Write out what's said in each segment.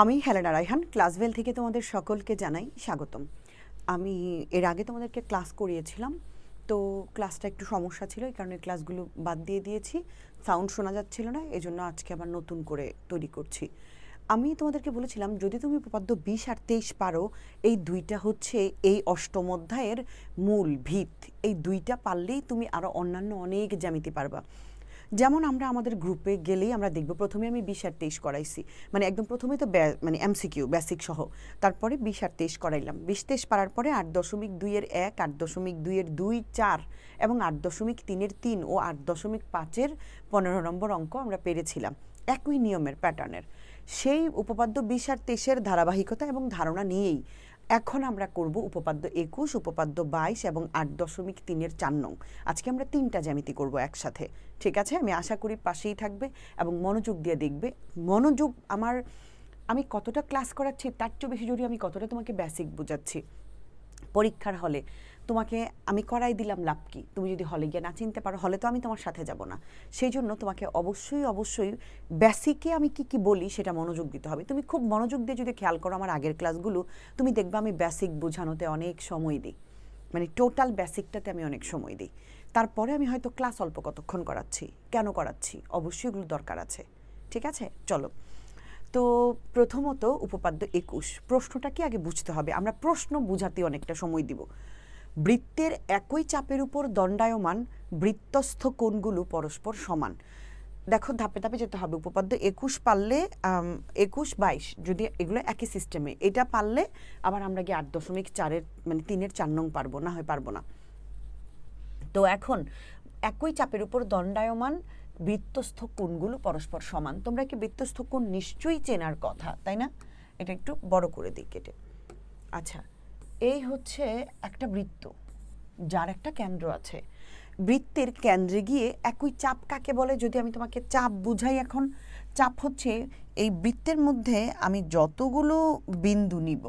আমি হেলেনা রায়হান ক্লাসভেল থেকে তোমাদের সকলকে জানাই স্বাগতম। আমি এর আগে তোমাদেরকে ক্লাস করিয়েছিলাম, তো ক্লাসটা একটু সমস্যা ছিল, এই কারণে ক্লাসগুলো বাদ দিয়ে দিয়েছি। সাউন্ড শোনা যাচ্ছিল না, এজন্য আজকে আবার নতুন করে তৈরি করছি। আমি তোমাদেরকে বলেছিলাম যদি তুমি উপপাদ্য ২০ আর ২৩ পারো, এই দুইটা হচ্ছে এই অষ্টম অধ্যায়ের মূল ভিত। এই দুইটা পারলেই তুমি আরও অন্যান্য অনেক জ্যামিতি পারবা। যেমন আমরা আমাদের গ্রুপে গেলেই আমরা দেখব, প্রথমে আমি ২০ আর ২৩ করাইছি, মানে একদম প্রথমে তো মানে এমসিকিউ বেসিক সহ, তারপরে ২০ আর ২৩ করাইলাম। ২০-২৩ পারার পরে ৮.২ এর ১, ৮.২ এর ২, ৪ এবং ৮.৩ এর ৩ ও ৮.৫ এর ১৫ নম্বর অঙ্ক আমরা পেরেছিলাম একই নিয়মের প্যাটার্নের। সেই উপপাদ্য ২০ আর ২৩-এর ধারাবাহিকতা এবং ধারণা নিয়েই এখন আমরা করব উপপাদ্য ২১, উপপাদ্য ২২ এবং ৮.৩ এর ৪ নং। আজকে আমরা ৩টা জ্যামিতি করব একসাথে, ঠিক আছে? আমি আশা করি পাশেই থাকবে এবং মনোযোগ দিয়ে দেখবে। মনোযোগ আমি কতটা ক্লাস করাচ্ছি তার চেয়ে বেশি জরুরি আমি কতটা তোমাকে বেসিক বোঝাচ্ছি। পরীক্ষার হলে তোমাকে আমি করাই দিলাম, লাভ কি? তুমি যদি হলে গিয়ে না চিনতে পারো, হলে তো আমি তোমার সাথে যাব না। সেই জন্য তোমাকে অবশ্যই বেসিকে আমি কি বলি সেটা মনোযোগ দিতে হবে। তুমি খুব মনোযোগ দিয়ে যদি খেয়াল করো আমার আগের ক্লাসগুলো, তুমি দেখবে আমি বেসিক বোঝানোতে অনেক সময় দিই, মানে টোটাল বেসিকটাতে আমি অনেক সময় দিই। তারপরে আমি হয়তো ক্লাস অল্প কতক্ষণ করাচ্ছি। কেন করাচ্ছি? অবশ্যই এগুলো দরকার আছে, ঠিক আছে? চলো। তো প্রথমত উপপাদ্য ২১, প্রশ্নটা কি আগে বুঝতে হবে। আমরা প্রশ্ন বুঝাতে অনেকটা সময় দিব। বৃত্তের একই চাপের উপর দণ্ডায়মান বৃত্তস্থ কোণগুলো পরস্পর সমান। দেখো ধাপে ধাপে যেতে হবে। উপপাদ্য ২১ পারলে ২১-২২ যদি এগুলো একই সিস্টেমে, এটা পারলে আবার আমরা গিয়ে ৮.৪-এর মানে ৩-এর ৪ নং পারবো, না হয় পারবো না। তো এখন একই চাপের উপর দণ্ডায়মান বৃত্তস্থ কোণগুলো পরস্পর সমান। তোমরা কি বৃত্তস্থ কোণ নিশ্চয়ই চেনার কথা, তাই না? এটা একটু বড় করে দিই কেটে। আচ্ছা, এই হচ্ছে একটা বৃত্ত যার একটা কেন্দ্র আছে। বৃত্তের কেন্দ্রে গিয়ে একই চাপ কাকে বলে যদি আমি তোমাকে চাপ বুঝাই। এখন চাপ হচ্ছে এই বৃত্তের মধ্যে আমি যতগুলো বিন্দু নিব,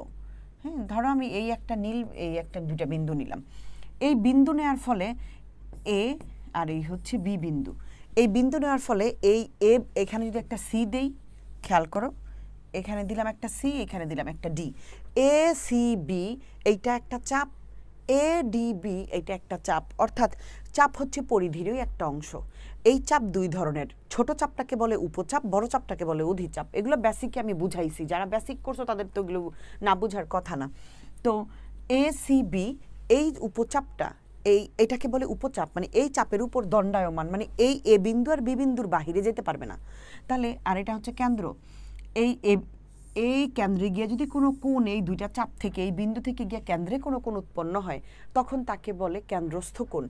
হ্যাঁ, ধরো আমি এই একটা নীল, এই একটা দুটা বিন্দু নিলাম। এই বিন্দু নেওয়ার ফলে এ আর এই হচ্ছে বি বিন্দু। এই বিন্দু নেওয়ার ফলে এই এ, এখানে যদি একটা সি দেই, খেয়াল করো, এখানে দিলাম একটা সি, এখানে দিলাম একটা ডি। এ সি বি এইটা একটা চাপ, এ ডি বি এইটা একটা চাপ। অর্থাৎ চাপ হচ্ছে পরিধিরই একটা অংশ। এই চাপ দুই ধরনের, ছোট চাপটাকে বলে উপচাপ, বড় চাপটাকে বলে অধিচাপ। এগুলো বেসিকে আমি বুঝাইছি, যারা বেসিক করছো তাদের তো এগুলো না বোঝার কথা না। তো এ সি বি এই উপচাপটা, এটাকে বলে উপচাপ, মানে এই চাপের উপর দণ্ডায়মান, মানে এই এ বিন্দু আর বি বিন্দুর বাহিরে যেতে পারবে না। তাহলে আর এটা হচ্ছে কেন্দ্র। এই কেন্দ্রে গিয়ে যদি কোনো কোণ এই দুইটা চাপ থেকে, এই বিন্দু থেকে গিয়ে কেন্দ্রে কোনো কোণ উৎপন্ন হয়, তখন তাকে বলে কেন্দ্রস্থ কোণ।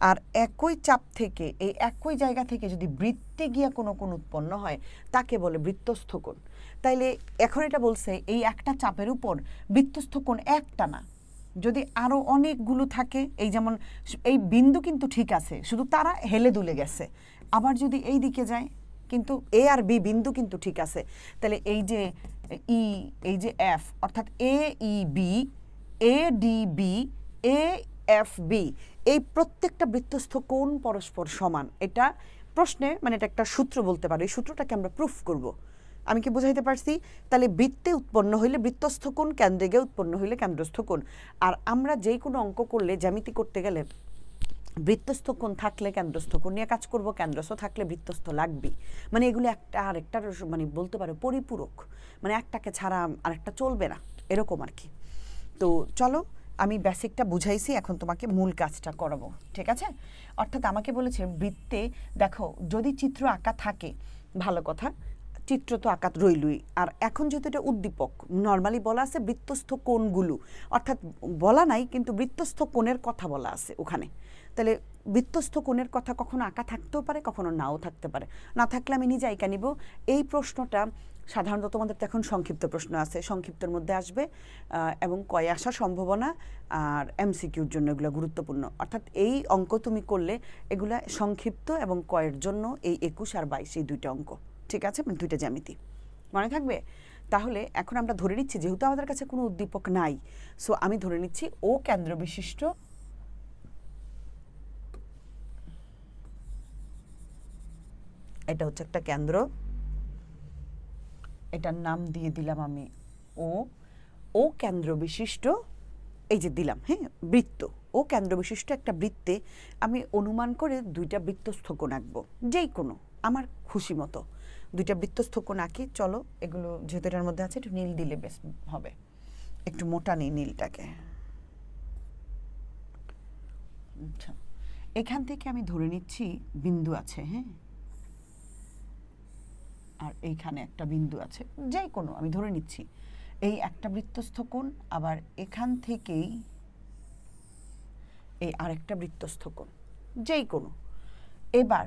আর একই চাপ থেকে, এই একই জায়গা থেকে যদি বৃত্তে গিয়ে কোনো কোণ উৎপন্ন হয়, তাকে বলে বৃত্তস্থ কোণ। তাইলে এখন এটা বলছে এই একটা চাপের উপর বৃত্তস্থ কোণ একটা না, যদি আরও অনেকগুলো থাকে, এই যেমন এই বিন্দু কিন্তু ঠিক আছে, শুধু তারা হেলে দুলে গেছে। আবার যদি এই দিকে যায়, কিন্তু এ আর বি বিন্দু কিন্তু ঠিক আছে। তাহলে এই যে ই, এই যে এফ, অর্থাৎ A E B, A D B, A F B, এই প্রত্যেকটা বৃত্তস্থ কোণ পরস্পর সমান। এটা প্রশ্নে মানে এটা একটা সূত্র বলতে পারো, এই সূত্রটাকে আমরা প্রুফ করব। আমি কি বুঝাইতে পারছি? তাহলে বৃত্তে উৎপন্ন হইলে বৃত্তস্থ কোণ, কেন্দ্রে গিয়ে উৎপন্ন হইলে কেন্দ্রস্থ কোণ। আর আমরা যেই কোনো অঙ্ক করলে, জ্যামিতি করতে গেলে বৃত্তস্থ কোণ থাকলে কেন্দ্রস্থ কোণ নিয়ে কাজ করব, কেন্দ্রস্থ থাকলে বৃত্তস্থ লাগবেই। মানে এগুলো একটা আরেকটার মানে বলতে পারো পরিপূরক, মানে একটাকে ছাড়া আরেকটা চলবে না, এরকম আর কি। তো চলো, আমি বেসিকটা বুঝাইছি, এখন তোমাকে মূল কাজটা করাবো, ঠিক আছে? অর্থাৎ আমাকে বলেছে বৃত্তে, দেখো যদি চিত্র আঁকা থাকে ভালো কথা, চিত্র তো আঁকা রইলই। আর এখন যেহেতু এটা উদ্দীপক, নর্মালি বলা আছে বৃত্তস্থ কোণগুলো, অর্থাৎ বলা নাই কিন্তু বৃত্তস্থ কোণের কথা বলা আছে ওখানে। তাহলে বৃত্তস্থ কোণের কথা কখনো আঁকা থাকতেও পারে, কখনো নাও থাকতে পারে। না থাকলে আমি নিজে আঁকা নিব। এই প্রশ্নটা সাধারণত তোমাদের তো এখন সংক্ষিপ্ত প্রশ্ন আছে, সংক্ষিপ্তের মধ্যে আসবে এবং কয়ে আসার সম্ভাবনা, আর এমসিকিউর জন্য এগুলো গুরুত্বপূর্ণ। অর্থাৎ এই অঙ্ক তুমি করলে এগুলা সংক্ষিপ্ত এবং কয়ের জন্য এই ২১ আর ২২ এই দুইটা অঙ্ক, ঠিক আছে? মানে দুইটা জ্যামিতি মনে থাকবে। তাহলে এখন আমরা ধরে নিচ্ছি যেহেতু আমাদের কাছে কোনো উদ্দীপক নাই, সো আমি ধরে নিচ্ছি ও কেন্দ্র বিশিষ্ট এটা হচ্ছে একটা কেন্দ্র, এটার নাম দিয়ে দিলাম আমি ও। ও কেন্দ্র বিশিষ্ট এই যে দিলাম, হ্যাঁ, বৃত্ত। ও কেন্দ্র বিশিষ্ট একটা বৃত্তে আমি অনুমান করে দুইটা বৃত্তস্থ কোণ আঁকবো, যেই কোনো আমার খুশি মতো দুইটা বৃত্তস্থ কোণ আঁকি। চলো, এগুলো যেহেতু এটার মধ্যে আছে একটু নীল দিলে বেশ হবে, একটু মোটা নেই নীলটাকে। আচ্ছা, এখান থেকে আমি ধরে নিচ্ছি বিন্দু আছে, হ্যাঁ, আর এইখানে একটা বিন্দু আছে, যেই কোনো আমি ধরে নিচ্ছি এই একটা বৃত্তস্থ কোণ, আবার এখান থেকেই এই আরেকটা বৃত্তস্থ কোণ, যেই কোনো। এবার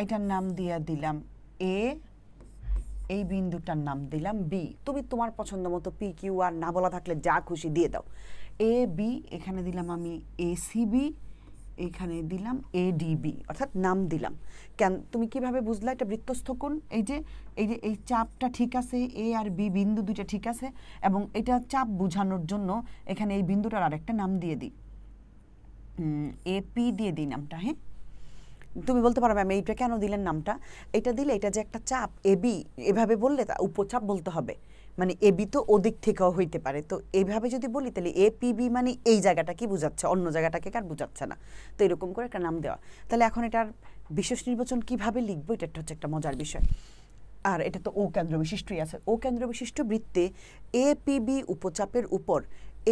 এটার নাম দিয়ে দিলাম এ, এই বিন্দুটার নাম দিলাম বি। তুমি তোমার পছন্দ মতো পি কিউ আর না বলা থাকলে যা খুশি দিয়ে দাও। এ বি, এখানে দিলাম আমি এ সি বি, এখানে দিলাম এ ডি বি, অর্থাৎ নাম দিলাম। কেন তুমি কিভাবে বুঝলা এটা বৃত্তস্থ কোণ? এই যে এই চাপটা ঠিক আছে, এ আর বি বিন্দু দুইটা ঠিক আছে, এবং এটা চাপ বোঝানোর জন্য এখানে এই বিন্দুটার আরেকটা নাম দিয়ে দিই, এপি দিয়ে দিই নামটা। হ্যাঁ, তুমি বলতে পারো ম্যাম এইটা কেন দিলেন নামটা? এটা দিলে এটা যে একটা চাপ এবি, এভাবে বললে তা উপচাপ বলতে হবে, মানে এবি তো ওদিক থেকেও হইতে পারে। তো এইভাবে যদি বলি তাহলে এপিবি মানে এই জায়গাটা কি বোঝাচ্ছে, অন্য জায়গাটাকে কার বোঝাচ্ছে না। তো এরকম করে একটা নাম দেওয়া। তাহলে এখন এটার বিশেষ নির্বাচন কিভাবে লিখবো, এটা হচ্ছে একটা মজার বিষয়। আর এটা তো ও কেন্দ্র বিশিষ্টই আছে। ও কেন্দ্র বিশিষ্ট বৃত্তে এপিবি উপচাপের উপর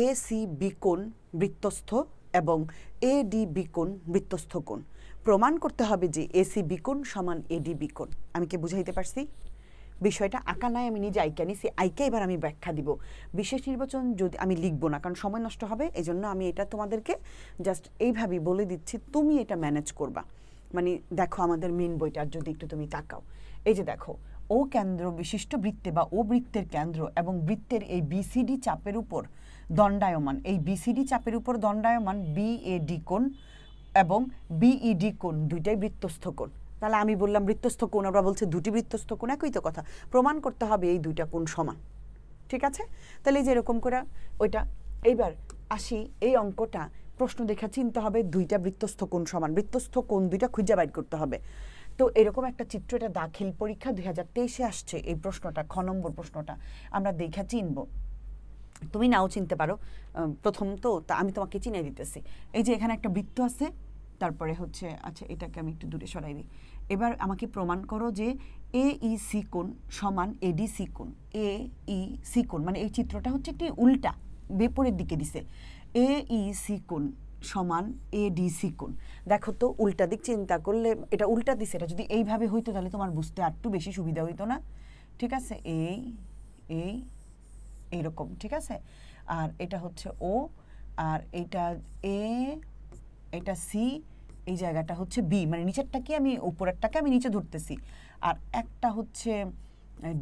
এসিবি কোণ বৃত্তস্থ এবং এডিবি কোণ বৃত্তস্থ কোণ। প্রমাণ করতে হবে যে এসিবি কোণ সমান এডিবি কোণ। আমি কি বুঝাইতে পারছি? বিষয়টা আঁকা নাই, আমি নিজে আইকা নিছি, আইকা এবার আমি ব্যাখ্যা দিব। বিশেষ নির্বাচন যদি আমি লিখবো না, কারণ সময় নষ্ট হবে, এই জন্য আমি এটা তোমাদেরকে জাস্ট এইভাবেই বলে দিচ্ছি, তুমি এটা ম্যানেজ করবা। মানে দেখো আমাদের মেন বইটার যদি একটু তুমি তাকাও, এই যে দেখো ও কেন্দ্র বিশিষ্ট বৃত্তে বা ও বৃত্তের কেন্দ্র এবং বৃত্তের এই বিসিডি চাপের উপর দণ্ডায়মান, এই বিসিডি চাপের উপর দণ্ডায়মান বিএডি কোণ এবং বিইডি কোণ দুইটাই বৃত্তস্থ কোণ। তাহলে আমি বললাম বৃত্তস্থ কোণ, আমরা বলছি দুটি বৃত্তস্থ কোণ, একই তো কথা। প্রমাণ করতে হবে এই দুইটা কোণ সমান, ঠিক আছে? তাহলে যে এরকম করে ওইটা। এইবার আসি এই অঙ্কটা, প্রশ্ন দেখা চিনতে হবে দুইটা বৃত্তস্থ কোণ সমান, বৃত্তস্থ কোণ দুইটা খুঁজে বাইর করতে হবে। তো এরকম একটা চিত্র, এটা দাখিল পরীক্ষা 2023-এ আসছে এই প্রশ্নটা, খ নম্বর প্রশ্নটা আমরা দেখা চিনব। তুমি নাও চিনতে পারো, প্রথম তো তা আমি তোমাকে চিনে দিতেছি। এই যে এখানে একটা বৃত্ত আছে, তারপরে হচ্ছে, আচ্ছা এটাকে আমি একটু দূরে সরাই দিই। এবার আমাকে প্রমাণ করো যে এ ই সি কোণ সমান এডি সি কোণ। এ ই সি কোণ মানে এই চিত্রটা হচ্ছে একটি উল্টা, বিপরীত দিকে দিছে। এ ই সি কোণ সমান এডি সি কোণ। দেখো তো উল্টা দিক চিন্তা করলে, এটা উল্টা দিছে, এটা যদি এইভাবে হইতো তাহলে তোমার বুঝতে আর একটু বেশি সুবিধা হইতো না? ঠিক আছে, এই এইরকম, ঠিক আছে। আর এটা হচ্ছে ও, আর এটা এ, এটা সি, এই জায়গাটা হচ্ছে বি, মানে নিচেরটাকে আমি উপরেরটাকে আমি নিচে ধরতেছি। আর একটা হচ্ছে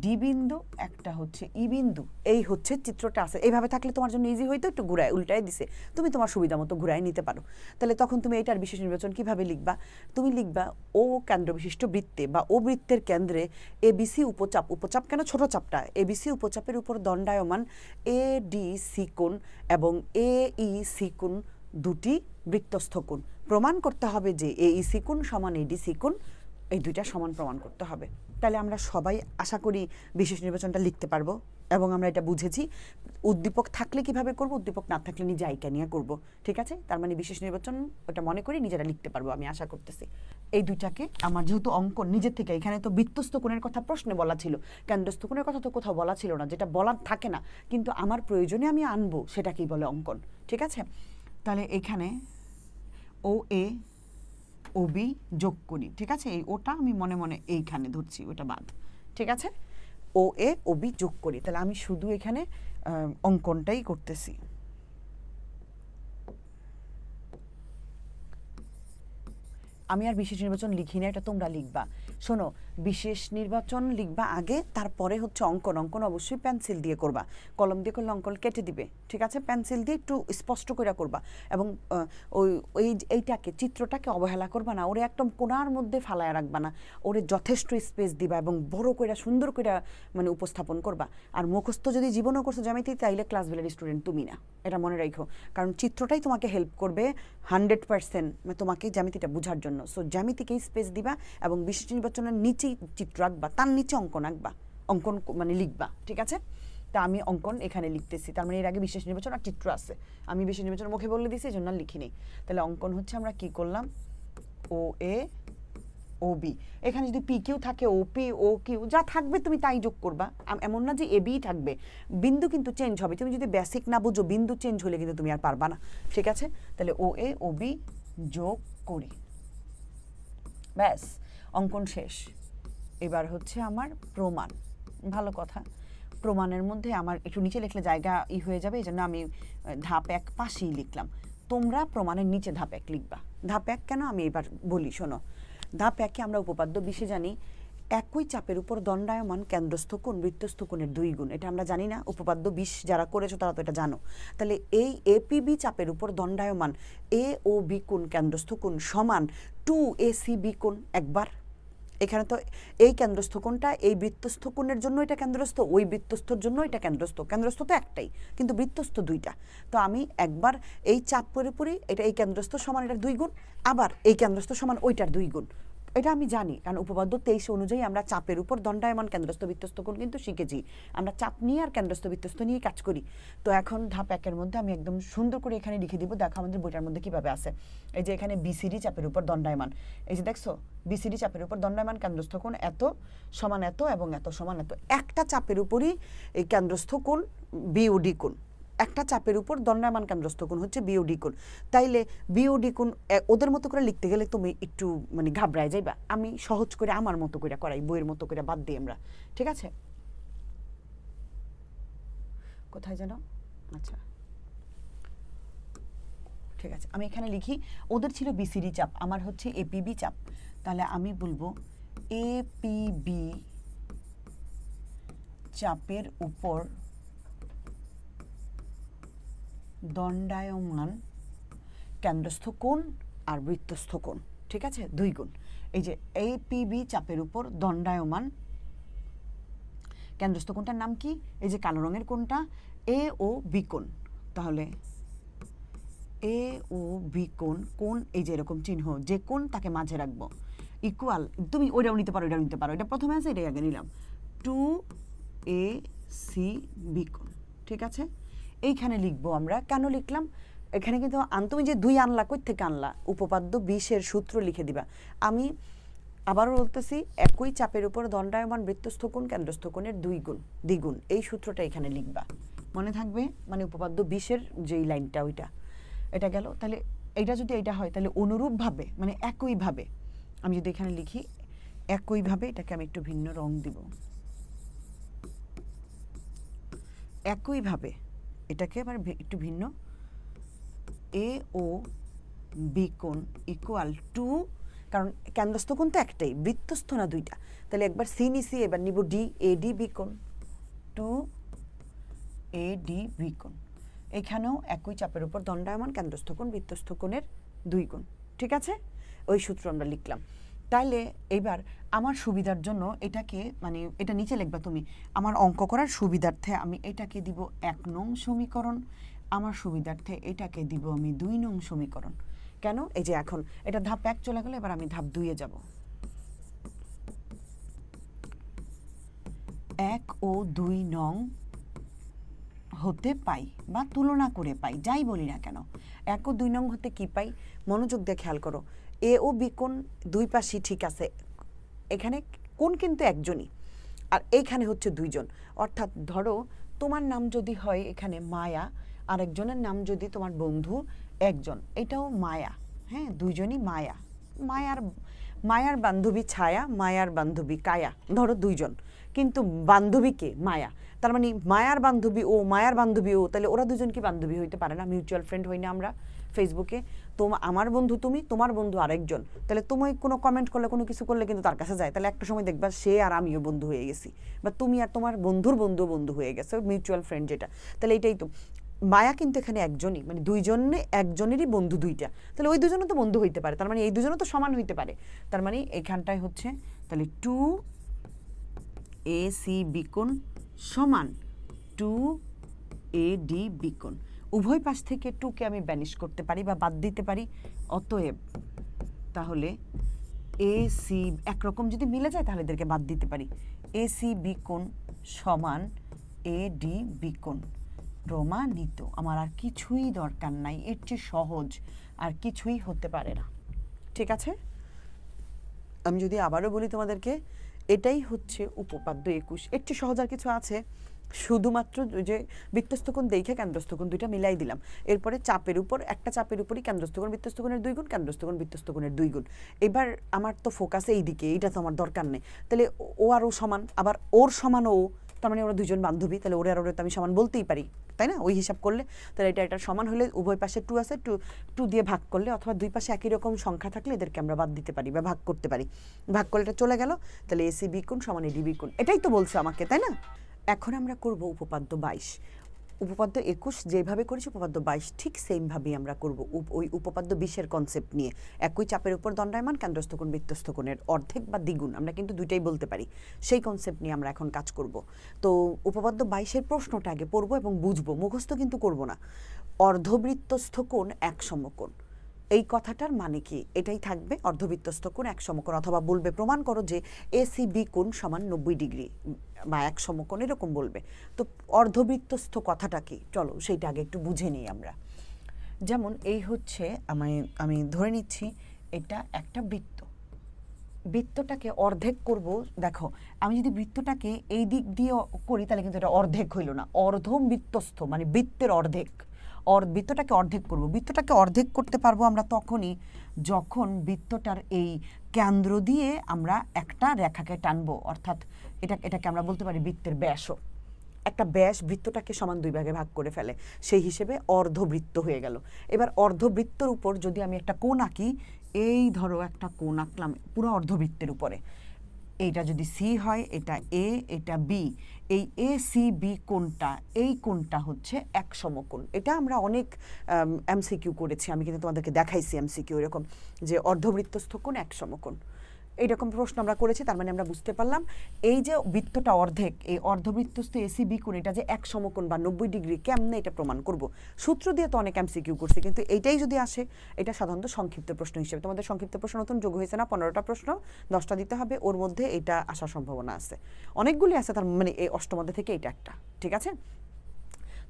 ডি বিন্দু, একটা হচ্ছে ই বিন্দু। এই হচ্ছে চিত্রটা আছে। এইভাবে থাকলে তোমার জন্য ইজি হইতো, একটু ঘুরায় উল্টায় দিছে, তুমি তোমার সুবিধা মতো ঘুরায় নিতে পারো। তাহলে তখন তুমি এইটার বিশেষ নির্বাচন কিভাবে লিখবা? তুমি লিখবা ও কেন্দ্র বিশিষ্ট বৃত্তে বা ও বৃত্তের কেন্দ্রে এবিসি উপচাপ, উপচাপ কেন ছোট চাপটা, এবিসি উপচাপের উপর দণ্ডায়মান এ ডি সি কোণ এবং এ ই সি কোণ দুটি বৃত্তস্থ কোণ। প্রমাণ করতে হবে যে এ ই সি কোণ সমান এডি সি কোণ, এই দুইটা সমান প্রমাণ করতে হবে। তাহলে আমরা সবাই আশা করি বিশেষ নির্বাচনটা লিখতে পারবো, এবং আমরা এটা বুঝেছি উদ্দীপক থাকলে কিভাবে করব, উদ্দীপক না থাকলে নিজে আইকা নিয়ে করব, ঠিক আছে? তার মানে বিশেষ নির্বাচন ওটা মনে করি নিজেরা লিখতে পারবো, আমি আশা করতেছি। এই দুইটাকে আমার যেহেতু অঙ্কন নিজের থেকে, এখানে তো বৃত্তস্থ কোণের কথা প্রশ্নে বলা ছিল, কেন্দ্রস্থ কোণের কথা তো কোথাও বলা ছিল না, যেটা বলার থাকে না কিন্তু আমার প্রয়োজনে আমি আনবো, সেটাকেই বলে অঙ্কন, ঠিক আছে? তাহলে এখানে ও এ ও বি যোগ করি, ঠিক আছে? এই ওটা আমি মনে মনে এইখানে ধরছি, ওটা বাদ, ঠিক আছে? ও এ ও বি যোগ করি, তাহলে আমি শুধু এখানে অঙ্কনটাই করতেছি। আমি আর বিশেষ নির্বাচন লিখি না, এটা তোমরা লিখবা। শোনো, বিশেষ নির্বাচন লিখবা আগে, তারপরে হচ্ছে অঙ্কন। অঙ্কন অবশ্যই পেন্সিল দিয়ে করবা, কলম দিয়ে করলে অঙ্কন কেটে দিবে, ঠিক আছে? পেন্সিল দিয়ে একটু স্পষ্ট করে করবা, এবং এইটাকে চিত্রটাকে অবহেলা করবা না, ওরে একদম কোণার মধ্যে ফালায় রাখবা না, ওরে যথেষ্ট স্পেস দিবা এবং বড় করে সুন্দর করে মানে উপস্থাপন করবা। আর মুখস্থ যদি জীবনও করছো জ্যামিতি, তাইলে ক্লাস বেলের স্টুডেন্ট তুমি না, এটা মনে রাখো, কারণ চিত্রটাই তোমাকে হেল্প করবে 100% তোমাকে জ্যামিতিটা বোঝার জন্য। সো জ্যামিতিকেই স্পেস দিবা এবং বিশেষ নির্বাচনের নিচেই চিত্র আঁকবা, তার নিচে অঙ্কন আঁকবা, অঙ্কন মানে লিখবা, ঠিক আছে? তা আমি অঙ্কন এখানে লিখতেছি, তার মানে এর আগে বিশেষ নির্বাচন আর চিত্র আছে, আমি বিশেষ নির্বাচন মুখে বলে দিছি, এই জন্য আর লিখিনি। তাহলে অঙ্কন হচ্ছে আমরা কি করলাম, ও এ ও বি, এখানে যদি পি কিউ থাকে, ও পি ও কিউ যা থাকবে তুমি তাই যোগ করবা, এমন না যে এ বি থাকবে, বিন্দু কিন্তু চেঞ্জ হবে, তুমি যদি বেসিক না বুঝো বিন্দু চেঞ্জ হলে কিন্তু তুমি আর পারবা না, ঠিক আছে? তাহলে ও এ ও বি যোগ করি, ব্যাস অঙ্কন শেষ। এবার হচ্ছে আমার প্রমাণ, ভালো কথা, প্রমাণের মধ্যে আমার একটু নিচে লিখলে জায়গা হয়ে যাবে, এই জন্য আমি ধাপ 1 পাশেই লিখলাম, তোমরা প্রমাণের নিচে ধাপ 1 লিখবা। ধাপ 1 কেন আমি এবার বলি, শোনো। ধাপ 1-এ আমরা উপপাদ্য 20-এ জানি একই চাপের উপর দণ্ডায়মান কেন্দ্রস্থ কোণ বৃত্তস্থ কোণের 2 গুণ, এটা আমরা জানি না? উপপাদ্য 20 যারা করেছো তারা তো এটা জানো। তাহলে এই এপিবি চাপের উপর দণ্ডায়মান এ ও বি কোণ কেন্দ্রস্থ কোণ সমান 2AC/B কোণ একবার। এখানে তো এই কেন্দ্রস্থ কোণটা এই বৃত্তস্থ কোণের জন্য এটা কেন্দ্রস্থ, ওই বৃত্তস্থর জন্য এটা কেন্দ্রস্থ, কেন্দ্রস্থ তো একটাই কিন্তু বৃত্তস্থ 2টা। তো আমি একবার এই চাপ পুরোপুরি এটা এই কেন্দ্রস্থ সমান এটার 2 গুণ, আবার এই কেন্দ্রস্থ সমান ওইটার 2 গুণ, এটা আমি জানি, কারণ উপপাদ্য 23 অনুযায়ী আমরা চাপের উপর দণ্ডায়মান কেন্দ্রস্থ বৃত্তস্থ কোণ কিন্তু শিখেছি, আমরা চাপ নিয়ে আর কেন্দ্রস্থ বৃত্তস্থ নিয়ে কাজ করি। তো এখন ধাপ 1-এর মধ্যে আমি একদম সুন্দর করে এখানে লিখে দিব, দেখো আমাদের বইটার মধ্যে কিভাবে আছে। এই যে এখানে বিসিডি চাপের উপর দণ্ডায়মান, এই যে দেখছো বিসিডি চাপের উপর দণ্ডায়মান কেন্দ্রস্থ কোণ এত সমান এত এবং এত সমান এত, একটা চাপের উপরই এই কেন্দ্রস্থ কোণ বিওডি কোণ, একটা চাপের উপর দণ্ডায়মান কেন্দ্রস্থ কোণ হচ্ছে বিওডি কোণ। তাইলে বিওডি কোণ ওদের মতো করে লিখতে গেলে তুমি একটু মানে ঘাবড়ায় যাইবা, আমি সহজ করে আমার মতো করে করাই, বইয়ের মতো করে বাদ দিই আমরা, ঠিক আছে? কোথায় যেন, আচ্ছা ঠিক আছে, আমি এখানে লিখি ওদের ছিল বিসিডি চাপ, আমার হচ্ছে এপিবি চাপ, তাহলে আমি বলবো এপিবি চাপের উপর দণ্ডায়মান কেন্দ্রস্থ কোণ আর বৃত্তস্থ কোণ, ঠিক আছে, 2 গুণ। এই যে এপিবি চাপের উপর দণ্ডায়মান কেন্দ্রস্থ কোণটার নাম কি, এই যে কালো রঙের কোণটা এ ও বি কোণ, তাহলে এ ও বি কোণ, কোণ এই যে এরকম চিহ্ন, যে কোণ তাকে মাঝে রাখবো, ইকুয়াল, তুমি ওইটাও নিতে পারো, এটাও নিতে পারো, এটা প্রথমে আছে এটাই আগে নিলাম, 2AC/B কোণ, ঠিক আছে? এইখানে লিখবো আমরা, কেন লিখলাম এখানে কিন্তু, তুমি যে 2 আনলা কই থেকে আনলা, উপপাদ্য 20-এর সূত্র লিখে দিবা। আমি আবারও বলতেছি, একই চাপের উপর দণ্ডায়মান বৃত্তস্থ কোণ কেন্দ্রস্থ কোণের 2 গুণ দ্বিগুণ, এই সূত্রটা এখানে লিখবা, মনে থাকবে, মানে উপপাদ্য 20-এর যেই লাইনটা ওইটা, এটা গেল। তাহলে এইটা যদি এইটা হয় তাহলে অনুরূপভাবে মানে একইভাবে আমি যদি এখানে লিখি একইভাবে, এটাকে আমি একটু ভিন্ন রং দিব, একইভাবে এটাকে আবার একটু ভিন্ন, এ ও বি কোণ ইকুয়াল টু, কারণ কেন্দ্রস্থ কোণ তো একটাই, বৃত্তস্থ না 2টা, তাহলে একবার সি নিছি, এবার নিব ডি, ADB কোণ, 2ADB কোণ, এখানেও একই চাপের উপর দণ্ডায়মান কেন্দ্রস্থ কোণ বৃত্তস্থ কোণের 2 গুণ, ঠিক আছে? ওই সূত্র আমরা লিখলাম। তাইলে এইবার আমার সুবিধার জন্য এটাকে মানে এটা নিচে লিখবা তুমি, আমার অঙ্ক করার সুবিধার্থে আমি এটাকে দিব 1 নং সমীকরণ, আমার সুবিধার্থে এটাকে দিব আমি 2 নং সমীকরণ। কেন? এই যে এখন এটা ধাপ 1 চলে গেল, এবার আমি ধাপ 2-এ যাব। 1 ও 2 নং হতে পাই বা তুলনা করে পাই, যাই বলি না কেন, 1 ও 2 নং হতে কি পাই, মনোযোগ দিয়ে খেয়াল করো, এ ও বি কোণ 2 পাশই ঠিক আছে, এখানে কোণ কিন্তু একজনই আর এইখানে হচ্ছে 2 জন, অর্থাৎ ধরো তোমার নাম যদি হয় এখানে মায়া, আর একজনের নাম যদি তোমার বন্ধু একজন, এটাও মায়া, হ্যাঁ 2 জনই মায়া, মায়ার বান্ধবী ছায়া, মায়ার বান্ধবী কায়া, ধরো 2 জন, কিন্তু বান্ধবীকে মায়া, তার মানে মায়ার বান্ধবী ও মায়ার বান্ধবী ও, তাহলে ওরা 2 জন কি বান্ধবী হইতে পারে না? মিউচুয়াল ফ্রেন্ড হই না আমরা ফেসবুকে, আমার বন্ধু তুমি, তোমার বন্ধু আরেকজন, তাহলে তুমি কোনো কমেন্ট করলে কোনো কিছু করলে কিন্তু তার কাছে যায়, তাহলে একটা সময় দেখবা সে আর আমিও বন্ধু হয়ে গেছি, বা তুমি আর তোমার বন্ধুর বন্ধু বন্ধু হয়ে গেছে, মিউচুয়াল ফ্রেন্ড যেটা, তাহলে এটাই তো মায়া, কিন্তু এখানে একজনই, মানে 2 জনে একজনেরই বন্ধু 2টা, তাহলে ওই 2 জনও তো বন্ধু হইতে পারে, তার মানে এই 2 জনও তো সমান হইতে পারে, তার মানে এখানটায় হচ্ছে তাহলে 2AC/B কোণ সমান 2AD/B কোণ, উভয় পাশ থেকে 2কে আমি ব্যানিশ করতে পারি বা বাদ দিতে পারি, অতএব তাহলে AC একরকম যদি মিলে যায় তাহলে এদেরকে বাদ দিতে পারি, এসিবি কোণ সমান এডিবি কোণ, প্রমাণিত। আমার আর কিছুই দরকার নাই, এর চেয়ে সহজ আর কিছুই হতে পারে না। ঠিক আছে, আমি যদি আবারও বলি তোমাদেরকে, এটাই হচ্ছে উপপাদ্য 21। এর চেয়ে সহজ আর কিছু আছে? শুধুমাত্র যে বৃত্তস্থ কোণ দেখে কেন্দ্রস্থ কোণ দুইটা মিলাই দিলাম, এরপরে চাপের উপর একটা চাপের উপরই কেন্দ্রস্থ কোণ বৃত্তস্থ কোণের 2 গুণ, কেন্দ্রস্থ কোণ বৃত্তস্থ কোণের 2 গুণ। এবার আমার তো ফোকাস এই দিকে, এইটা তো আমার দরকার নেই। তাহলে ও আর ও সমান, আবার ওর সমান ও, তার মানে ওরা দুজন বান্ধবী, তাহলে ওরে আর ওরে তো আমি সমান বলতেই পারি, তাই না? ওই হিসাব করলে তাহলে এটা সমান হলে উভয় পাশে 2 আছে, 2 দিয়ে ভাগ করলে, অথবা দুই পাশে একই রকম সংখ্যা থাকলে এদেরকে আমরা বাদ দিতে পারি বা ভাগ করতে পারি। ভাগ করলে এটা চলে গেল, তাহলে এসিবি কোণ সমান এডিবি কোণ, এটাই তো বলছে আমাকে, তাই না? এখন আমরা করব উপপাদ্য 22। উপপাদ্য 21 যেভাবে করেছি উপপাদ্য 22 ঠিক সেমভাবেই আমরা করব ওই উপপাদ্য 20-এর কনসেপ্ট নিয়ে। একই চাপের উপর দণ্ডায়মান কেন্দ্রস্থ কোণ বৃত্তস্থ কোণের অর্ধেক বা দ্বিগুণ, আমরা কিন্তু দুইটাই বলতে পারি, সেই কনসেপ্ট নিয়ে আমরা এখন কাজ করব। তো উপপাদ্য 22-এর প্রশ্নটা আগে পড়ব এবং বুঝবো, মুখস্থ কিন্তু করব না। অর্ধবৃত্তস্থ কোণ এক সমকোণ, এই কথাটার মানে কি? এটাই থাকবে, অর্ধবৃত্তস্থ কোণ এক সমকোণ, অথবা বলবে প্রমাণ করো যে এসিবি কোণ সমান 90 ডিগ্রি বা এক সমকোণ, এরকম বলবে। তো অর্ধবৃত্তস্থ কথাটা কি, চলো সেইটা আগে একটু বুঝে নিই আমরা। যেমন এই হচ্ছে, আমি ধরে নিচ্ছি এটা একটা বৃত্ত, বৃত্তটাকে অর্ধেক করব। দেখো, আমি যদি বৃত্তটাকে এই দিক দিয়ে করি তাহলে কিন্তু এটা অর্ধেক হইল না, অর্ধবৃত্তস্থ মানে বৃত্তের অর্ধেক। বৃত্তটাকে অর্ধেক করব, বৃত্তটাকে অর্ধেক করতে পারবো আমরা তখনই যখন বৃত্তটার এই কেন্দ্র দিয়ে আমরা একটা রেখাকে টানবো, অর্থাৎ এটাকে আমরা বলতে পারি বৃত্তের ব্যাসও। একটা ব্যাস বৃত্তটাকে সমান 2 ভাগে ভাগ করে ফেলে, সেই হিসেবে অর্ধবৃত্ত হয়ে গেল। এবার অর্ধবৃত্তর উপর যদি আমি একটা কোণ আঁকি, এই ধরো একটা কোণ আঁকলাম পুরো অর্ধবৃত্তের উপরে, এইটা যদি সি হয়, এটা এ, এটা বি, এই এ সি বি কোণটা, এই কোণটা হচ্ছে এক সমকোণ। এটা আমরা অনেক এমসিকিউ করেছি, আমি কিন্তু তোমাদেরকে দেখাইছি এমসিকিউ এরকম, যে অর্ধবৃত্তস্থ কোণ এক সমকোণ, এইরকম প্রশ্ন আমরা করেছি। তার মানে আমরা বুঝতে পারলাম এই যে বৃত্তটা অর্ধেক, এই অর্ধবৃত্তস্থ এসিবি কোণ এটা যে এক সমকোণ বা 90 ডিগ্রি, কেমনে এটা প্রমাণ করব? সূত্র দিয়ে তো অনেক এমসিকিউ করছি, কিন্তু এইটাই যদি আসে, এটা সাধারণত সংক্ষিপ্ত প্রশ্ন হিসেবে। তোমাদের সংক্ষিপ্ত প্রশ্ন নতুন যোগ হয়েছে না, 15টা প্রশ্ন, 10টা দিতে হবে, ওর মধ্যে এটা আসার সম্ভাবনা আছে, অনেকগুলি আছে, তার মানে এই অষ্টমধ্যে থেকে এটা একটা। ঠিক আছে,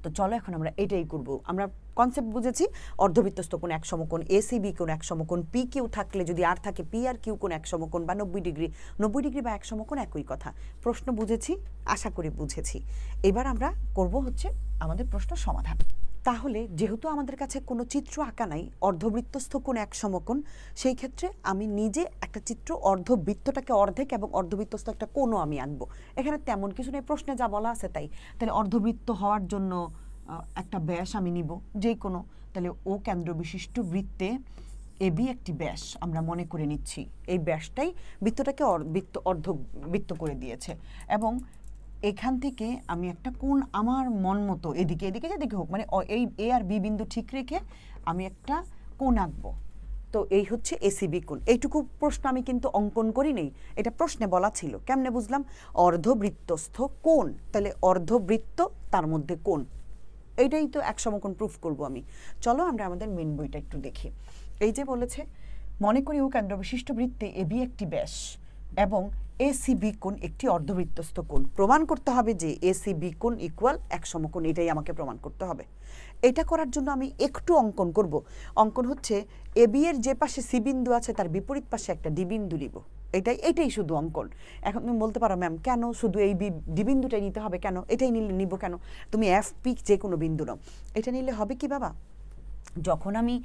তো চলো এখন আমরা এটাই করব। আমরা কনসেপ্ট বুঝেছি, অর্ধবৃত্তস্থ কোণ এক সমকোণ, এসিবি কোণ এক সমকোণ, পি কিউ থাকলে যদি আর থাকে পি আর কিউ কোণ এক সমকোণ বা 90 ডিগ্রি, 90 ডিগ্রি বা এক সমকোণ একই কথা। প্রশ্ন বুঝেছি, আশা করি বুঝেছি। এবার আমরা করব হচ্ছে আমাদের প্রশ্ন সমাধান। তাহলে যেহেতু আমাদের কাছে কোনো চিত্র আঁকা নাই, অর্ধবৃত্তস্থ কোণ এক সমকোণ, সেই ক্ষেত্রে আমি নিজে একটা চিত্র, অর্ধবৃত্তটাকে অর্ধেক এবং অর্ধবৃত্তস্থ একটা কোণও আমি আঁকবো। এখানে তেমন কিছু নেই, প্রশ্নে যা বলা আছে তাই। তাহলে অর্ধবৃত্ত হওয়ার জন্য একটা ব্যাস আমি নিব যে কোনো, তাহলে ও কেন্দ্র বিশিষ্ট বৃত্তে এবি একটি ব্যাস আমরা মনে করে নিচ্ছি, এই ব্যাসটাই বৃত্তটাকে অর্ধবৃত্ত করে দিয়েছে। এবং এখান থেকে আমি একটা কোণ আমার মন মতো এদিকে যেদিকে হোক, মানে এই এ আর বি বিন্দু ঠিক রেখে আমি একটা কোণ আঁকবো। তো এই হচ্ছে এসিবি কোণ। এইটুকু প্রশ্ন আমি কিন্তু অঙ্কন করি নেই, এটা প্রশ্নে বলা ছিল। কেমনে বুঝলাম? অর্ধবৃত্তস্থ কোণ, তাহলে অর্ধবৃত্ত তার মধ্যে কোণ, এইটাই তো এক সমকোণ প্রুফ করব আমি। চলো আমরা আমাদের মেন বইটা একটু দেখি। এই যে বলেছে, মনে করি ও কেন্দ্র বিশিষ্ট বৃত্তে এবি একটি ব্যাস এবং এসিবি কোণ একটি অর্ধবৃত্তস্থ কোণ। প্রমাণ করতে হবে যে এসিবি কোণ ইকুয়াল এক সমকোণ, এটাই আমাকে প্রমাণ করতে হবে। এটা করার জন্য আমি একটু অঙ্কন করব। অঙ্কন হচ্ছে এবি এর যে পাশে সি বিন্দু আছে তার বিপরীত পাশে একটা ডি বিন্দু নিব, এটাই শুধু অঙ্কন। এখন তুমি বলতে পারো ম্যাম কেন শুধু এই ডি বিন্দুটাই নিতে হবে, কেন এটাই নিব কেন? তুমি এফ পি যে কোনো বিন্দু নাও, এটা নিলে হবে কি বাবা, যখন আমি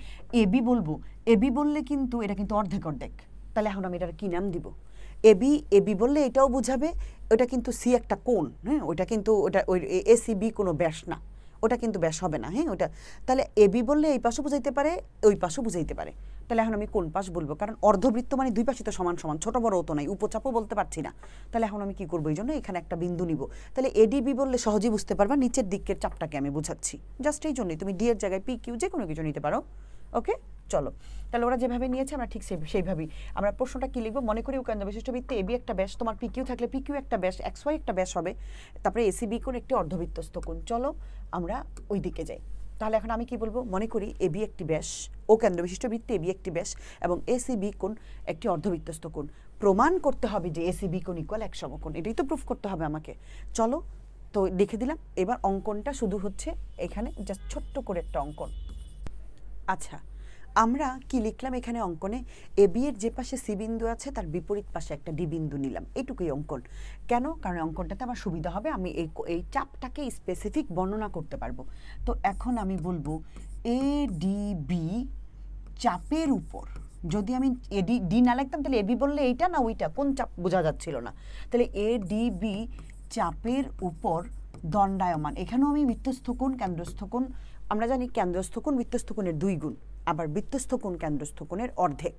এবি বলবো, এবি বললে কিন্তু এটা কিন্তু অর্ধেক অর্ধেক, তাহলে এখন আমি এটার কি নাম দিব? এবি বললে এটাও বুঝাবে ওটা কিন্তু সি একটা কোণ, হ্যাঁ, ওটা কিন্তু ওটা ওই এসিবি কোনো ব্যাস না, ওটা কিন্তু ব্যাস হবে না, হ্যাঁ ওটা। তাহলে এবি বললে এই পাশও বুঝাইতে পারে, ওই পাশও বুঝাইতে পারে। তাহলে এখন আমি কোন পাশ বলবো? কারণ অর্ধবৃত্ত মানে দুই পাশই তো সমান সমান, ছোট বড়ও তো নাই, উপচাপও বলতে পারছি না। তাহলে এখন আমি কি করবো? এই জন্য এখানে একটা বিন্দু নিব। তাহলে এডিবি বললে সহজেই বুঝতে পারবা, নিচের দিকের চাপটাকে আমি বুঝাচ্ছি, জাস্ট এই জন্যই। তুমি ডি এর জায়গায় পি কিউ যে কোনো কিছু নিতে পারো। ওকে, চলো তাহলে ওরা যেভাবে নিয়েছে আমরা ঠিক সেইভাবেই আমরা প্রশ্নটা কি লিখবো? মনে করি কেন্দ্র বিশিষ্ট বৃত্তে এবি একটা ব্যাস, তোমার পি কিউ থাকলে পি কিউ একটা ব্যাস, এক্স ওয়াই একটা ব্যাস হবে, তারপরে এসিবি কোণ একটি অর্ধবৃত্তস্থ কোণ। চলো আমরা ওই দিকে যাই। তাহলে এখন আমি কি বলবো? মনে করি এবি একটি ব্যাস, ও কেন্দ্র বিশিষ্ট বৃত্তে এবি একটি ব্যাস এবং এসিবি কোণ একটি অর্ধবৃত্তস্থ কোণ। প্রমাণ করতে হবে যে এসি বি কোণ ইকুয়াল এক সমকোণ, এটাই তো প্রুফ করতে হবে আমাকে। চলো তো লিখে দিলাম। এবার অঙ্কনটা শুধু হচ্ছে এখানে জাস্ট ছোট্ট করে একটা অঙ্কন। আচ্ছা, আমরা কি লিখলাম এখানে অঙ্কনে? এ বি এর যে পাশে সি বিন্দু আছে তার বিপরীত পাশে একটা ডি বিন্দু নিলাম, এটুকুই অঙ্কন। কেন? কারণ অঙ্কনটাতে আমার সুবিধা হবে, আমি এই চাপটাকে স্পেসিফিক বর্ণনা করতে পারবো। তো এখন আমি বলবো এ ডি বি চাপের উপর, যদি আমি এ ডি না লিখতাম তাহলে এ বি বললে এইটা না ওইটা, কোন চাপ বোঝা যাচ্ছিল না। তাহলে এ ডি বি চাপের উপর দণ্ডায়মান, এখানেও আমি বৃত্তস্থ কোণ কেন্দ্রস্থ কোণ, আমরা জানি কেন্দ্রস্থ কোণ বৃত্তস্থ কোণের 2 গুণ, আবার বৃত্তস্থ কোণ কেন্দ্রস্থ কোণের অর্ধেক,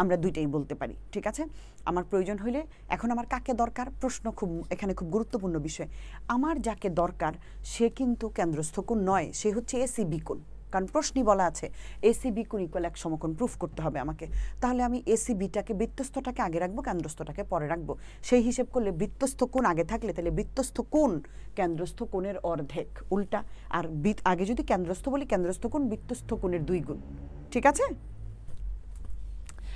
আমরা দুইটাই বলতে পারি। ঠিক আছে, আমার প্রয়োজন হইলে, এখন আমার কাকে দরকার, প্রশ্ন এখানে খুব গুরুত্বপূর্ণ বিষয়। আমার যাকে দরকার সে কিন্তু কেন্দ্রস্থ কোণ নয়, সে হচ্ছে এসি বি কোণ, কারণ প্রশ্নই বলা আছে এসি বি কোণ ইকুয়াল এক সমকোণ, প্রুফ করতে হবে আমাকে। তাহলে আমি এসি বিটাকে, বৃত্তস্থটাকে আগে রাখবো, কেন্দ্রস্থটাকে পরে রাখবো। সেই হিসেব করলে বৃত্তস্থ কোণ আগে থাকলে তাহলে বৃত্তস্থ কোণ কেন্দ্রস্থ কোণের অর্ধেক, উল্টা। আর আগে যদি কেন্দ্রস্থ বলি, কেন্দ্রস্থ কোণ বৃত্তস্থ কোণের 2 গুণ। ঠিক আছে,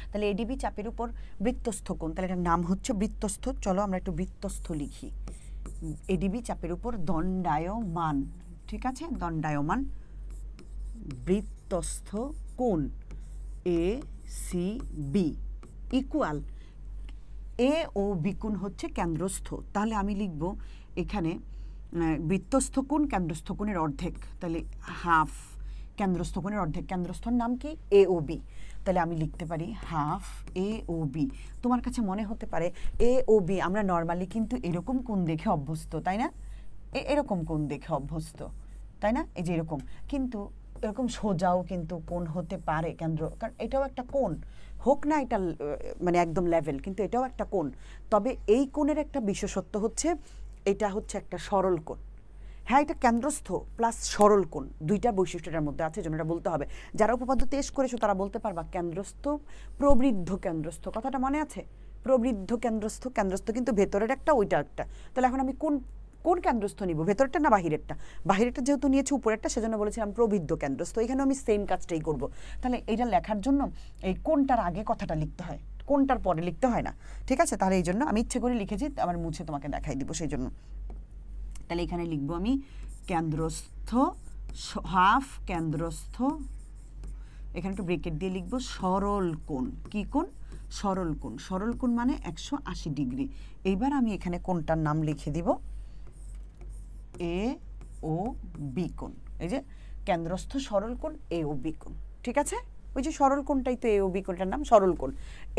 তাহলে এডিবি চাপের উপর বৃত্তস্থ কোণ, তাহলে এটার নাম হচ্ছে বৃত্তস্থ। চলো আমরা একটু বৃত্তস্থ লিখি। এডিবি চাপের উপর দণ্ডায়মান, ঠিক আছে, দণ্ডায়মান বৃত্তস্থ কোণ A C B equal A O B কোণ হচ্ছে কেন্দ্রস্থ। তাহলে আমি লিখব এখানে বৃত্তস্থ কোণ কেন্দ্রস্থ কোণের অর্ধেক, তাহলে হাফ কেন্দ্রস্থ কোণের অর্ধেক, কেন্দ্রস্থর নাম কি? এ ও বি। তাহলে আমি লিখতে পারি হাফ এ ও বি। তোমার কাছে মনে হতে পারে এ ও বি, আমরা নর্মালি কিন্তু এরকম কোণ দেখে অভ্যস্ত, তাই না? এরকম কোণ দেখে অভ্যস্ত, তাই না? এই যে এরকম, কিন্তু এরকম সোজাও কিন্তু কোণ হতে পারে কেন্দ্র, কারণ এটাও একটা কোণ, হোক না এটা মানে একদম লেভেল, কিন্তু এটাও একটা কোণ। তবে এই কোণের একটা বিশেষত্ব হচ্ছে এটা হচ্ছে একটা সরল কোণ। হ্যাঁ, এটা কেন্দ্রস্থ প্লাস সরল কোণ, দুইটা বৈশিষ্ট্যটার মধ্যে আছে, যেন এটা বলতে হবে। যারা উপপাদ্য টেস্ট করেছো তারা বলতে পারবা কেন্দ্রস্থ, প্রবৃদ্ধ কেন্দ্রস্থ, কথাটা মনে আছে? প্রবৃদ্ধ কেন্দ্রস্থ, কেন্দ্রস্থ কিন্তু ভেতরের একটা, ওইটা একটা। তাহলে এখন আমি কোন কেন্দ্রস্থ নিব, ভেতরটা না বাহিরেরটা? বাহিরেরটা যেহেতু নিয়েছি উপরেরটা, সেজন্য বলেছিলাম প্রবৃদ্ধ কেন্দ্রস্থ। এখানে আমি সেম কাজটাই করব। তাহলে এটা লেখার জন্য এই কোনটার আগে কথাটা লিখতে হয়, কোনটার পরে লিখতে হয় না। ঠিক আছে, তাহলে এই জন্য আমি ইচ্ছে করে লিখেছি, আবার মুছে তোমাকে দেখাই দিব সেই জন্য। তাহলে এখানে লিখবো আমি কেন্দ্রস্থ, হাফ কেন্দ্রস্থ, এখানে একটু ব্রেকেট দিয়ে লিখবো সরল কোণ। কি কোণ? সরল কোণ। সরল কোণ মানে 180 ডিগ্রি। এইবার আমি এখানে কোণটার নাম লিখে দিব এ ও বি কোণ। এই যে কেন্দ্রস্থ সরল কোণ এ ও বি কোণ, ঠিক আছে? ওই যে সরল কোণটাই তো এ ও বি কোণটার নাম সরল কোণ।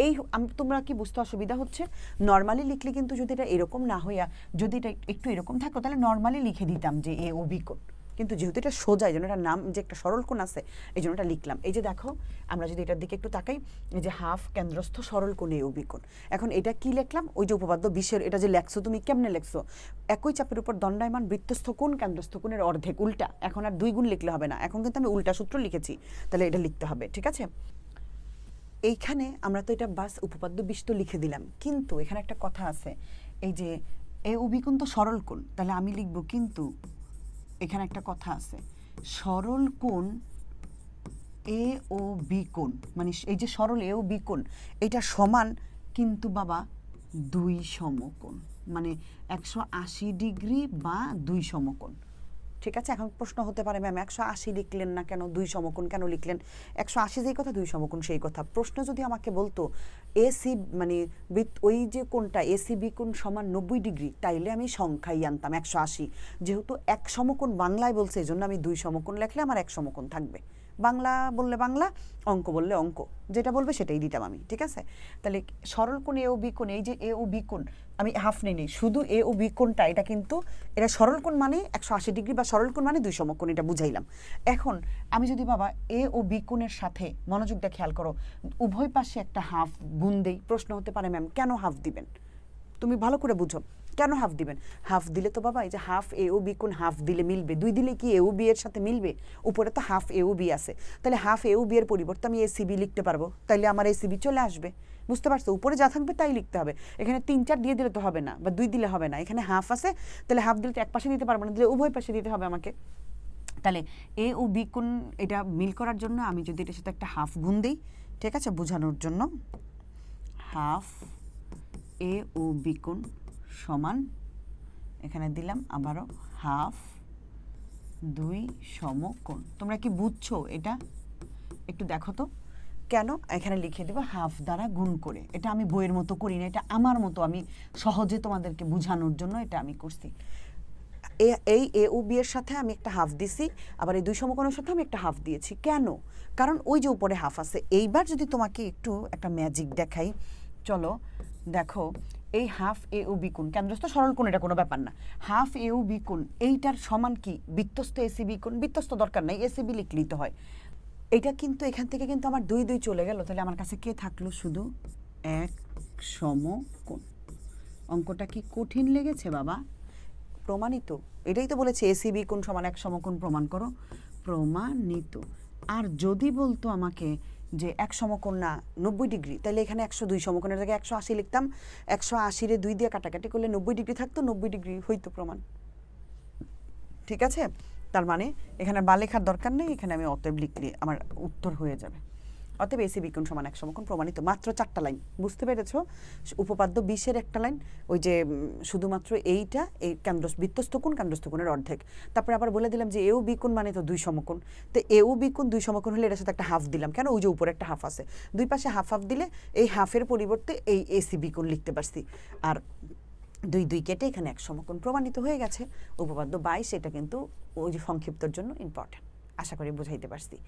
এই তোমরা কি বুঝতে অসুবিধা হচ্ছে? নর্মালি লিখলে কিন্তু যদি এটা এরকম না হইয়া যদি এটা একটু এরকম থাকতো তাহলে নর্মালি লিখে দিতাম যে এ ও বি কোণ, কিন্তু যেহেতু এটা সোজা, এই জন্য এটার নাম যে একটা সরল কোণ আছে, এই জন্য এটা লিখলাম। এই যে দেখো, আমরা যদি এটার দিকে একটু তাকাই, এই যে হাফ কেন্দ্রস্থ সরল কোণ এ ও বি কোণ। এখন এটা কি লিখলাম? ওই যে উপপাদ্য 20-এর, এটা যে লেখছো তুমি, কেমনে লেখছো? একই চাপের উপর দণ্ডায়মান বৃত্তস্থ কোণ কেন্দ্রস্থ কোণের অর্ধেক, উল্টা। এখন আর 2 গুণ লিখলে হবে না, এখন কিন্তু আমি উল্টা সূত্র লিখেছি, তাহলে এটা লিখতে হবে। ঠিক আছে, এইখানে আমরা তো এটা বাস উপপাদ্য 20 তো লিখে দিলাম, কিন্তু এখানে একটা কথা আছে, এই যে এ ও বি কোণ তো সরল কোণ, তাহলে আমি লিখবো কিন্তু এখানে একটা কথা আছে, সরল কোণ এ ও বি কোণ, মানে এই যে সরল এ ও বি কোণ, এটা সমান কিন্তু বাবা 2 সমকোণ, মানে 180 ডিগ্রি বা 2 সমকোণ। ঠিক আছে, এখন প্রশ্ন হতে পারে ম্যাম 180 লিখলেন না কেন, 2 সমকোণ কেন লিখলেন? 180 যেই কথা 2 সমকোণ সেই কথা। প্রশ্ন যদি আমাকে বলতো এসি মানে ওই যে কোণটা এসি বি কোণ সমান 90 ডিগ্রি, তাইলে আমি সংখ্যাই আনতাম 180। যেহেতু এক সমকোণ বাংলায় বলছে, এই জন্য আমি 2 সমকোণ লিখলে আমার 1 সমকোণ থাকবে। বাংলা বললে বাংলা, অঙ্ক বললে অঙ্ক, যেটা বলবে সেটাই দিতাম আমি। ঠিক আছে, তাহলে সরল কোণ এ ও বি কোণ, এই যে এ ও বি কোণ আমি হাফ নেই, শুধু এ ও বি কোণটা, এটা কিন্তু এটা সরল কোণ মানে 180 ডিগ্রি বা সরল কোণ মানে 2 সমকোণ, এটা বুঝাইলাম। এখন আমি যদি বাবা এ ও বি কোণের সাথে, মনোযোগ দিয়ে খেয়াল করো, উভয় পাশে একটা হাফ গুণ দেই, প্রশ্ন হতে পারে ম্যাম কেন হাফ দিবেন? তুমি ভালো করে বুঝো কেন হাফ দিবেন। হাফ দিলে তো বাবা এই যে হাফ এ ও বি কোণ হাফ দিলে মিলবে, 2 দিলে কি এ ও বি এর সাথে মিলবে? উপরে তো হাফ এ ও বি আছে, তাহলে হাফ এ ও বি এর পরিবর্তে আমি এ সি বি লিখতে পারবো, তাইলে আমার এ সি বি চলে আসবে। বুঝতে পারছো? উপরে যা থাকবে তাই লিখতে হবে, এখানে 3-4 দিয়ে দিলে তো হবে না, বা 2 দিলে হবে না, এখানে হাফ আছে, তাহলে হাফ দিলে তো এক পাশে দিতে পারবো না, দিলে উভয় পাশে দিতে হবে আমাকে। তাহলে এ ও বি কোণ এটা মিল করার জন্য আমি যদি এটার সাথে একটা হাফ গুণ দিই, ঠিক আছে, বোঝানোর জন্য হাফ এ ও বি কোণ সমান, এখানে দিলাম আবারও হাফ 2 সমকোণ। তোমরা কি বুঝছো এটা? একটু দেখো তো। কেন? এখানে লিখে দেবো হাফ দ্বারা গুণ করে। এটা আমি বইয়ের মতো করি না, এটা আমার মতো, আমি সহজে তোমাদেরকে বোঝানোর জন্য এটা আমি করছি। এই এ ও বি এর সাথে আমি একটা হাফ দিছি, আবার এই 2 সমকোণের সাথে আমি একটা হাফ দিয়েছি। কেন? কারণ ওই যে উপরে হাফ আছে। এইবার যদি তোমাকে একটু একটা ম্যাজিক দেখাই, চলো দেখো, এই হাফ এ ও বি কোণ, কেন্দ্রস্থ সরল কোণ, এটা কোনো ব্যাপার না। হাফ এ ও বি কোণ এইটার সমান কি? বৃত্তস্থ এসি বি কোণ। বৃত্তস্থ দরকার নাই, এসি বি লিখলেই তো হয়। এটা কিন্তু এখান থেকে কিন্তু আমার 2 2 চলে গেল, তাহলে আমার কাছে কে থাকলো? শুধু এক সমকোণ। অঙ্কটা কি কঠিন লেগেছে বাবা? প্রমাণিত। এটাই তো বলেছে এসিবি কোণ সমান এক সমকোণ প্রমাণ করো। প্রমাণিত। আর যদি বলতো আমাকে যে এক সমকোণ না 90 ডিগ্রি, তাহলে এখানে 102 সমকোণের জায়গায় 180 লিখতাম। 180 রে 2 দিয়ে কাটাকাটি করলে 90 ডিগ্রি থাকতো, 90 ডিগ্রি হইতো প্রমাণ। ঠিক আছে? তার মানে এখানে বা লেখার দরকার নেই, এখানে আমি অতএব লিখলে আমার উত্তর হয়ে যাবে। অতএব এসি বিকোণ সমান এক সমকোণ প্রমাণিত। মাত্র 4টা লাইন, বুঝতে পেরেছো? উপপাদ্য 20-এর একটা লাইন, ওই যে শুধুমাত্র এইটা, এই বৃত্তস্থ কোণ কেন্দ্রস্থ কোণের অর্ধেক। তারপরে আবার বলে দিলাম যে এও বিকোণ মানে তো 2 সমকোণ। তো এও বিকোণ 2 সমকোণ হলে এটার সাথে একটা হাফ দিলাম। কেন? ওই যে উপরে একটা হাফ আছে, দুই পাশে হাফ হাফ দিলে এই হাফের পরিবর্তে এই এসি বিকোণ লিখতে পারছি। আর 2 2 কেটে এখানে এক সমকোণ প্রমাণিত হয়ে গেছে। উপপাদ্য 22, এটা কিন্তু ওই যে সংক্ষিপ্তর জন্য ইম্পর্টেন্ট। আশা করি বোঝাইতে পারছি।